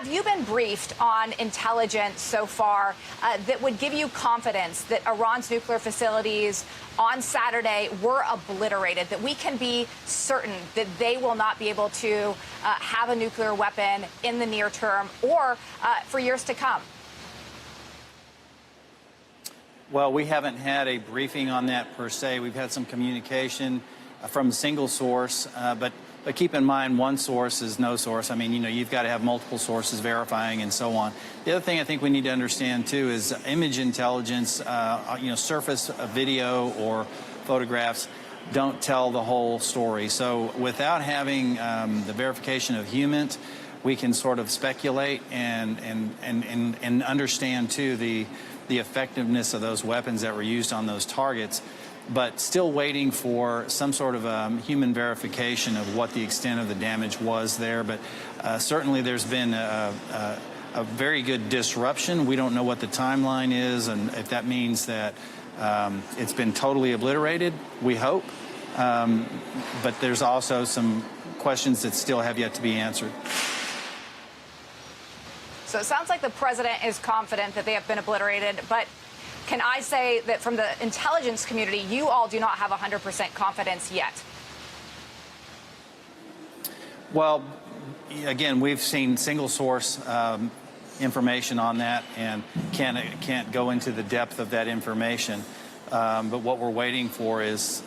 have you been briefed on intelligence so far that would give you confidence that Iran's nuclear facilities on Saturday were obliterated, that we can be certain that they will not be able to have a nuclear weapon in the near term or for years to come? Well, we haven't had a briefing on that per se. We've had some communication from a single source, but keep in mind, one source is no source. I mean, you've got to have multiple sources verifying and so on. The other thing I think we need to understand, too, is image intelligence, surface video or photographs don't tell the whole story. So without having the verification of humans, we can sort of speculate and understand, too, the effectiveness of those weapons that were used on those targets, but still waiting for some sort of human verification of what the extent of the damage was there. But certainly there's been a very good disruption. We don't know what the timeline is, and if that means that it's been totally obliterated, we hope. But there's also some questions that still have yet to be answered. So it sounds like the president is confident that they have been obliterated, but can I say that from the intelligence community, you all do not have 100% confidence yet? Well, again, we've seen single source information on that and can't go into the depth of that information. But what we're waiting for is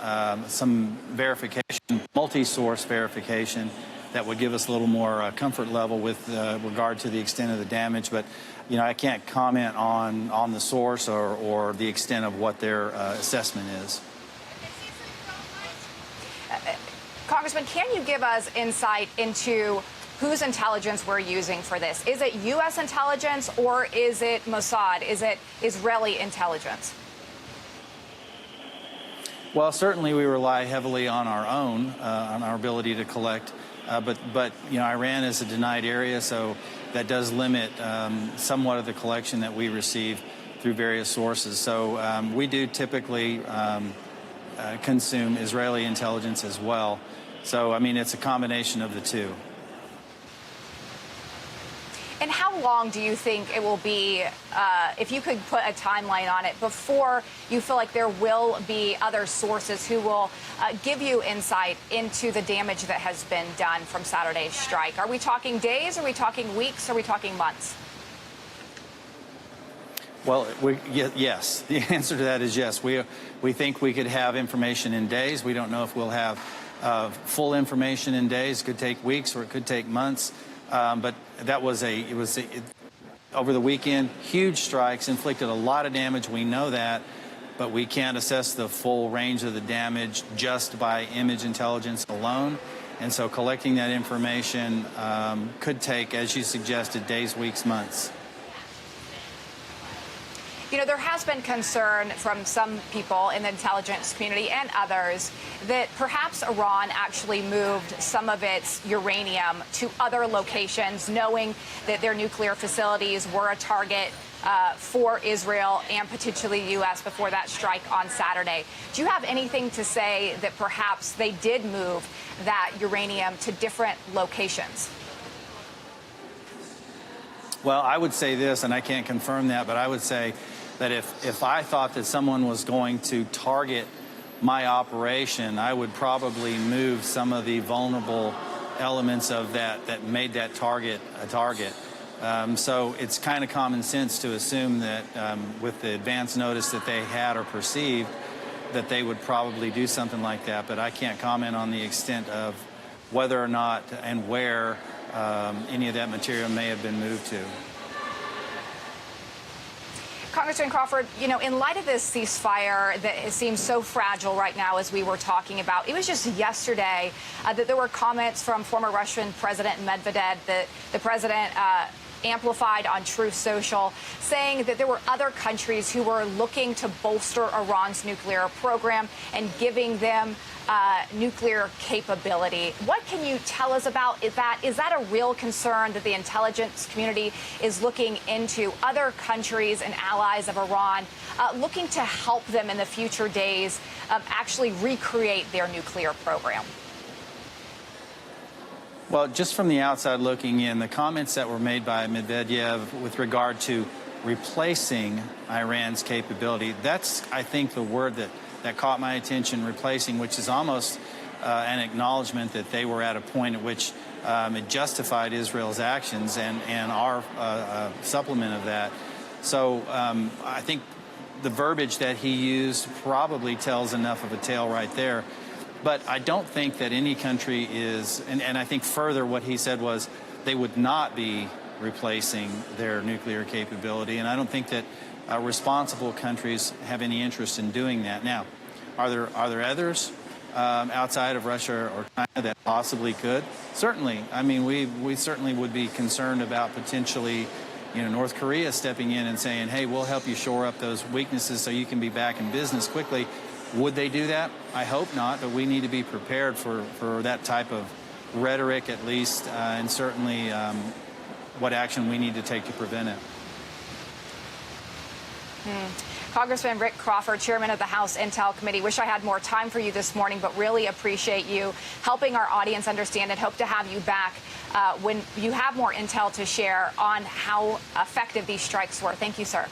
some verification, multi-source verification, that would give us a little more comfort level with regard to the extent of the damage. But, I can't comment on the source or the extent of what their assessment is. Congressman, can you give us insight into whose intelligence we're using for this? Is it U.S. intelligence or is it Mossad? Is it Israeli intelligence? Well, certainly we rely heavily on our own, on our ability to collect. But Iran is a denied area, so that does limit somewhat of the collection that we receive through various sources. So we do typically consume Israeli intelligence as well. So, I mean, it's a combination of the two. And how long do you think it will be, if you could put a timeline on it, before you feel like there will be other sources who will give you insight into the damage that has been done from Saturday's strike? Are we talking days? Are we talking weeks? Are we talking months? Well, yes. The answer to that is yes. We think we could have information in days. We don't know if we'll have full information in days. It could take weeks or it could take months. But that was over the weekend, huge strikes, inflicted a lot of damage. We know that, but we can't assess the full range of the damage just by image intelligence alone. And so collecting that information could take, as you suggested, days, weeks, months. There has been concern from some people in the intelligence community and others that perhaps Iran actually moved some of its uranium to other locations, knowing that their nuclear facilities were a target for Israel and potentially the U.S. before that strike on Saturday. Do you have anything to say that perhaps they did move that uranium to different locations? Well, I would say this, and I can't confirm that, but I would say that if I thought that someone was going to target my operation, I would probably move some of the vulnerable elements of that made that target a target. So it's kind of common sense to assume that with the advance notice that they had or perceived, that they would probably do something like that. But I can't comment on the extent of whether or not and where any of that material may have been moved to. Congressman Crawford, in light of this ceasefire that seems so fragile right now, as we were talking about, it was just yesterday that there were comments from former Russian President Medvedev, the president amplified on Truth Social, saying that there were other countries who were looking to bolster Iran's nuclear program and giving them nuclear capability. What can you tell us about that? Is that a real concern that the intelligence community is looking into other countries and allies of Iran, looking to help them in the future days actually recreate their nuclear program? Well, just from the outside looking in, the comments that were made by Medvedev with regard to replacing Iran's capability, that's, I think, the word that caught my attention, replacing, which is almost an acknowledgement that they were at a point at which it justified Israel's actions and our supplement of that. So I think the verbiage that he used probably tells enough of a tale right there. But I don't think that any country is, and I think further what he said was they would not be replacing their nuclear capability, and I don't think that responsible countries have any interest in doing that. Now, are there others outside of Russia or China that possibly could? Certainly. I mean, we certainly would be concerned about potentially, North Korea stepping in and saying, hey, we'll help you shore up those weaknesses so you can be back in business quickly. Would they do that? I hope not, but we need to be prepared for that type of rhetoric at least, and certainly what action we need to take to prevent it. Congressman Rick Crawford, chairman of the House Intel Committee. Wish I had more time for you this morning, but really appreciate you helping our audience understand and hope to have you back when you have more intel to share on how effective these strikes were. Thank you, sir.